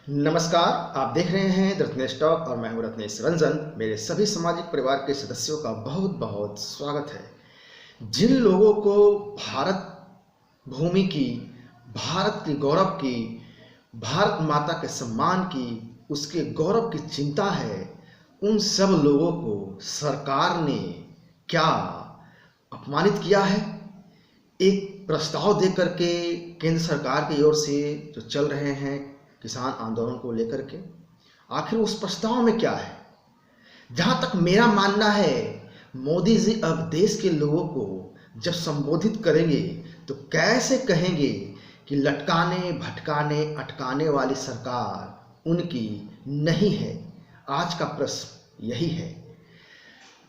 नमस्कार, आप देख रहे हैं रत्नेश टॉक और मैं हूं रत्नेश रंजन। मेरे सभी सामाजिक परिवार के सदस्यों का बहुत बहुत स्वागत है। जिन लोगों को भारत भूमि की, भारत की गौरव की, भारत माता के सम्मान की, उसके गौरव की चिंता है, उन सब लोगों को सरकार ने क्या अपमानित किया है? एक प्रस्ताव देकर के केंद्र सरकार की ओर से जो चल रहे हैं किसान आंदोलन को लेकर के, आखिर उस प्रस्ताव में क्या है? जहां तक मेरा मानना है, मोदी जी अब देश के लोगों को जब संबोधित करेंगे तो कैसे कहेंगे कि लटकाने भटकाने अटकाने वाली सरकार उनकी नहीं है। आज का प्रश्न यही है।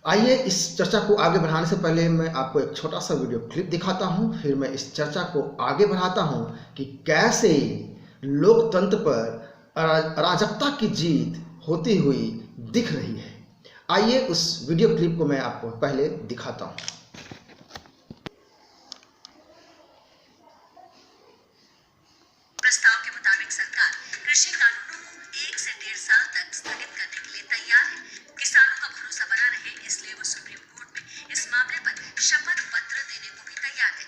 आइए इस चर्चा को आगे बढ़ाने से पहले मैं आपको एक छोटा सा वीडियो क्लिप दिखाता हूं, फिर मैं इस चर्चा को आगे बढ़ाता हूं कि कैसे लोकतंत्र पर अराजकता की जीत होती हुई दिख रही है। आइए उस वीडियो क्लिप को मैं आपको पहले दिखाता हूं। प्रस्ताव के मुताबिक सरकार कृषि कानूनों को 1 से 1.5 साल तक स्थगित करने के लिए तैयार है। किसानों का भरोसा बना रहे, इसलिए वो सुप्रीम कोर्ट में इस मामले पर शपथ पत्र देने को भी तैयार है।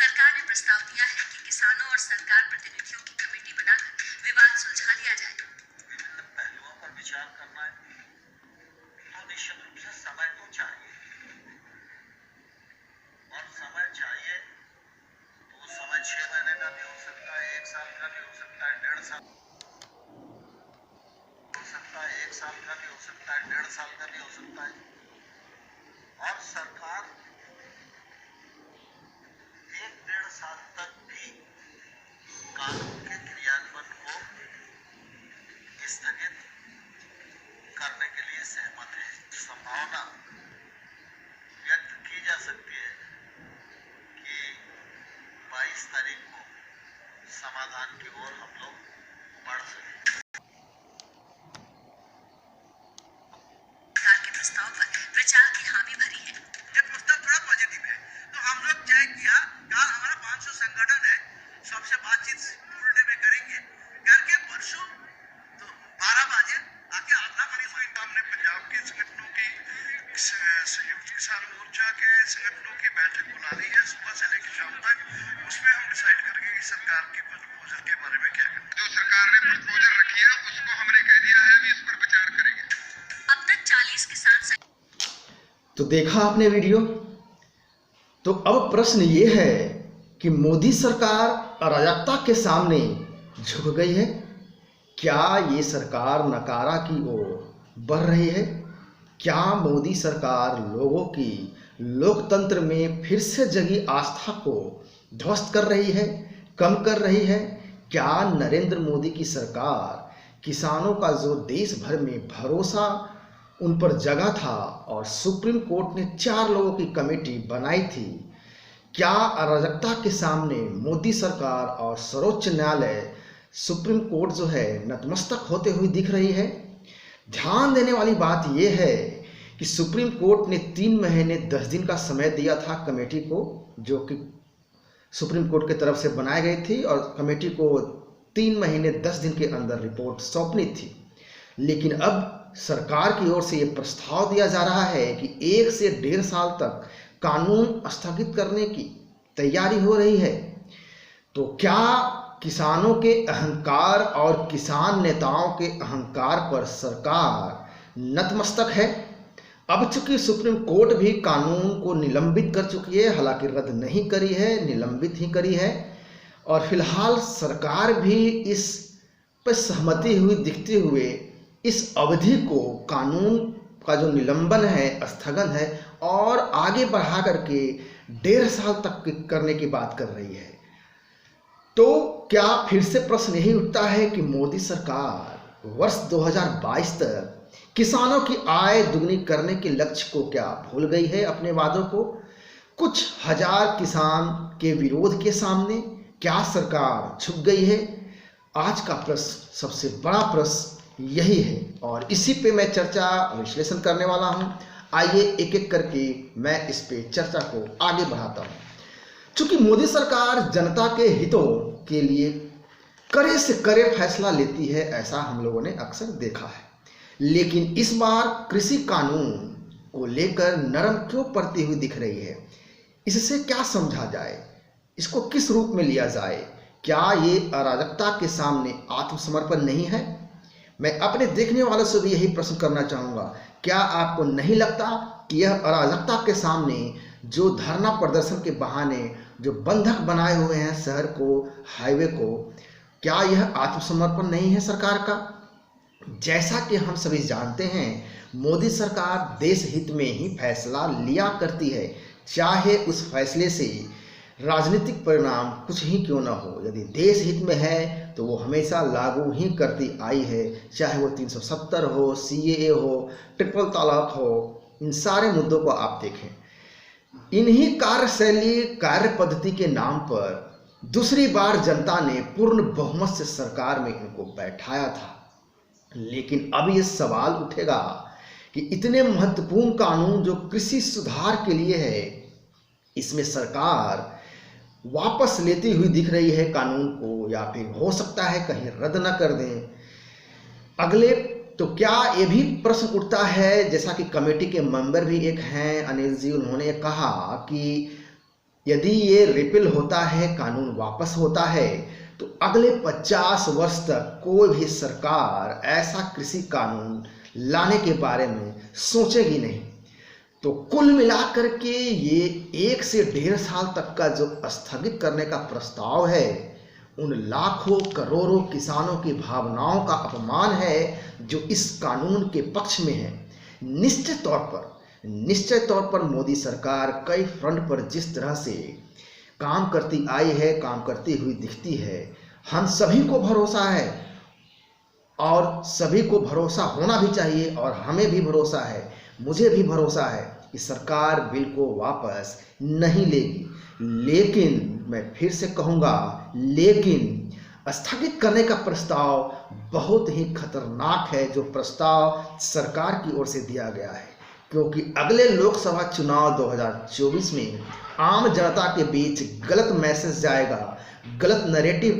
सरकार ने प्रस्ताव दिया है कि किसानों और सरकार प्रतिनिधियों की कमेटी बनाकर विवाद सुलझा लिया जाए। विभिन्न पहलुओं पर विचार करना है तो निश्चित रूप से समय तो चाहिए, और समय चाहिए तो समय 6 महीने का भी हो सकता है, 1 साल का भी हो सकता है, 1.5 साल हो सकता है, 1 साल का भी हो सकता है, 1.5 साल का भी हो सकता है। और सरकार 1-1.5 साल तक भी कानून के क्रियान्वयन को स्थगित करने के लिए सहमत है। संभावना व्यक्त की जा सकती है कि 22 तारीख को समाधान की ओर हम लोग बढ़ सकें। सरकार के प्रस्ताव पर विचार की हामी भरी है। ये प्रस्ताव थोड़ा पॉजिटिव है, तो हम लोग तय किया कल हमारा 500 संगठन है, सबसे बातचीत फुल डे में करेंगे, करके परसों तो 12 बजे आके अपना परिचय। हमने पंजाब के संगठनों की संयुक्त किसान मोर्चा के संगठनों की बैठक बुला ली है सुबह से लेकर शाम तक। उसमें हम डिसाइड करेंगे कि सरकार की प्रपोजल के बारे में क्या करना। जो सरकार ने प्रपोजल रखी है उसको हमने कह दिया है, अभी इस पर विचार करेंगे। अब तक 40 किसान तो देखा आपने वीडियो। तो अब प्रश्न ये है कि मोदी सरकार अराजकता के सामने झुक गई है। क्या ये सरकार नकारा की ओर बढ़ रही है? क्या मोदी सरकार लोगों की लोकतंत्र में फिर से जगी आस्था को ध्वस्त कर रही है, कम कर रही है? क्या नरेंद्र मोदी की सरकार किसानों का जो देश भर में भरोसा उन पर जगा था और सुप्रीम कोर्ट ने 4 लोगों की कमेटी बनाई थी, क्या अराजकता के सामने मोदी सरकार और सर्वोच्च न्यायालय सुप्रीम कोर्ट जो है नतमस्तक होते हुए दिख रही है? ध्यान देने वाली बात यह है कि सुप्रीम कोर्ट ने 3 महीने 10 दिन का समय दिया था कमेटी को, जो कि सुप्रीम कोर्ट की तरफ से बनाई गई थी, और कमेटी को 3 महीने 10 दिन के अंदर रिपोर्ट सौंपनी थी। लेकिन अब सरकार की ओर से ये प्रस्ताव दिया जा रहा है कि 1 से 1.5 साल तक कानून स्थगित करने की तैयारी हो रही है। तो क्या किसानों के अहंकार और किसान नेताओं के अहंकार पर सरकार नतमस्तक है? अब चूंकि सुप्रीम कोर्ट भी कानून को निलंबित कर चुकी है, हालांकि रद्द नहीं करी है, निलंबित ही करी है, और फिलहाल सरकार भी इस पर सहमति हुई दिखते हुए इस अवधि को, कानून का जो निलंबन है, स्थगन है, और आगे बढ़ा करके 1.5 साल तक करने की बात कर रही है। तो क्या फिर से प्रश्न यही उठता है कि मोदी सरकार वर्ष 2022 तक किसानों की आय दुगनी करने के लक्ष्य को क्या भूल गई है? अपने वादों को कुछ हजार किसान के विरोध के सामने क्या सरकार झुक गई है? आज का प्रश्न, सबसे बड़ा प्रश्न यही है, और इसी पे मैं चर्चा विश्लेषण करने वाला हूं। आइए एक एक करके मैं इस पे चर्चा को आगे बढ़ाता हूं। चूंकि मोदी सरकार जनता के हितों के लिए कड़े से कड़े फैसला लेती है, ऐसा हम लोगों ने अक्सर देखा है। लेकिन इस बार कृषि कानून को लेकर नरम क्यों पड़ती हुई दिख रही है? इससे क्या समझा जाए? इसको किस रूप में लिया जाए? क्या ये अराजकता के सामने आत्मसमर्पण नहीं है? मैं अपने देखने वालों से भी यही प्रश्न करना चाहूँगा, क्या आपको नहीं लगता कि यह अराजकता के सामने जो धरना प्रदर्शन के बहाने जो बंधक बनाए हुए हैं शहर को, हाईवे को, क्या यह आत्मसमर्पण नहीं है सरकार का? जैसा कि हम सभी जानते हैं, मोदी सरकार देश हित में ही फैसला लिया करती है, चाहे उस फैसले से राजनीतिक परिणाम कुछ ही क्यों न हो। यदि देश हित में है तो वो हमेशा लागू ही करती आई है, चाहे वो 370 हो, CAA हो, ट्रिपल तलाक हो, इन सारे मुद्दों को आप देखें। इन्हीं कार्यशैली, कार्य पद्धति के नाम पर दूसरी बार जनता ने पूर्ण बहुमत से सरकार में इनको बैठाया था। लेकिन अब ये सवाल उठेगा कि इतने महत्वपूर्ण कानून जो कृषि सुधार के लिए है, इसमें सरकार वापस लेती हुई दिख रही है कानून को, या फिर हो सकता है कहीं रद्द न कर दें अगले। तो क्या ये भी प्रश्न उठता है, जैसा कि कमेटी के मेंबर भी एक हैं अनिल जी, उन्होंने कहा कि यदि ये रिपील होता है, कानून वापस होता है, तो अगले 50 वर्ष तक कोई भी सरकार ऐसा कृषि कानून लाने के बारे में सोचेगी नहीं। तो कुल मिलाकर के ये 1 से 1.5 साल तक का जो स्थगित करने का प्रस्ताव है, उन लाखों करोड़ों किसानों की भावनाओं का अपमान है जो इस कानून के पक्ष में है। निश्चित तौर पर मोदी सरकार कई फ्रंट पर जिस तरह से काम करती आई है, काम करती हुई दिखती है, हम सभी को भरोसा है और सभी को भरोसा होना भी चाहिए, और हमें भी भरोसा है, मुझे भी भरोसा है कि सरकार बिल को वापस नहीं लेगी। लेकिन मैं फिर से कहूँगा, लेकिन स्थगित करने का प्रस्ताव बहुत ही खतरनाक है जो प्रस्ताव सरकार की ओर से दिया गया है, क्योंकि अगले लोकसभा चुनाव 2024 में आम जनता के बीच गलत मैसेज जाएगा, गलत नैरेटिव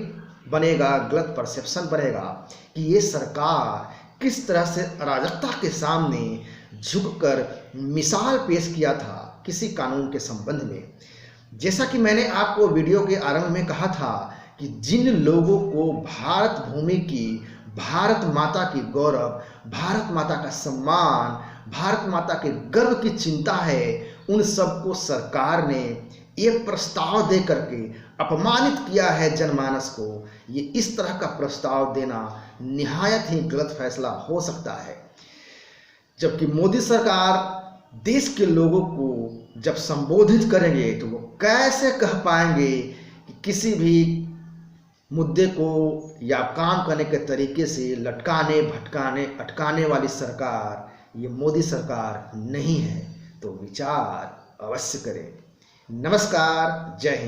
बनेगा, गलत परसेप्शन बनेगा कि ये सरकार किस तरह से अराजकता के सामने झुककर मिसाल पेश किया था किसी कानून के संबंध में। जैसा कि मैंने आपको वीडियो के आरंभ में कहा था कि जिन लोगों को भारत भूमि की, भारत माता की गौरव, भारत माता का सम्मान, भारत माता के गर्व की चिंता है, उन सबको सरकार ने ये प्रस्ताव दे करके अपमानित किया है जनमानस को। ये इस तरह का प्रस्ताव देना निहायत ही गलत फैसला हो सकता है। जबकि मोदी सरकार देश के लोगों को जब संबोधित करेंगे तो वो कैसे कह पाएंगे कि किसी भी मुद्दे को या काम करने के तरीके से लटकाने, भटकाने, अटकाने वाली सरकार ये मोदी सरकार नहीं है। तो विचार अवश्य करें। नमस्कार, जय हिंद।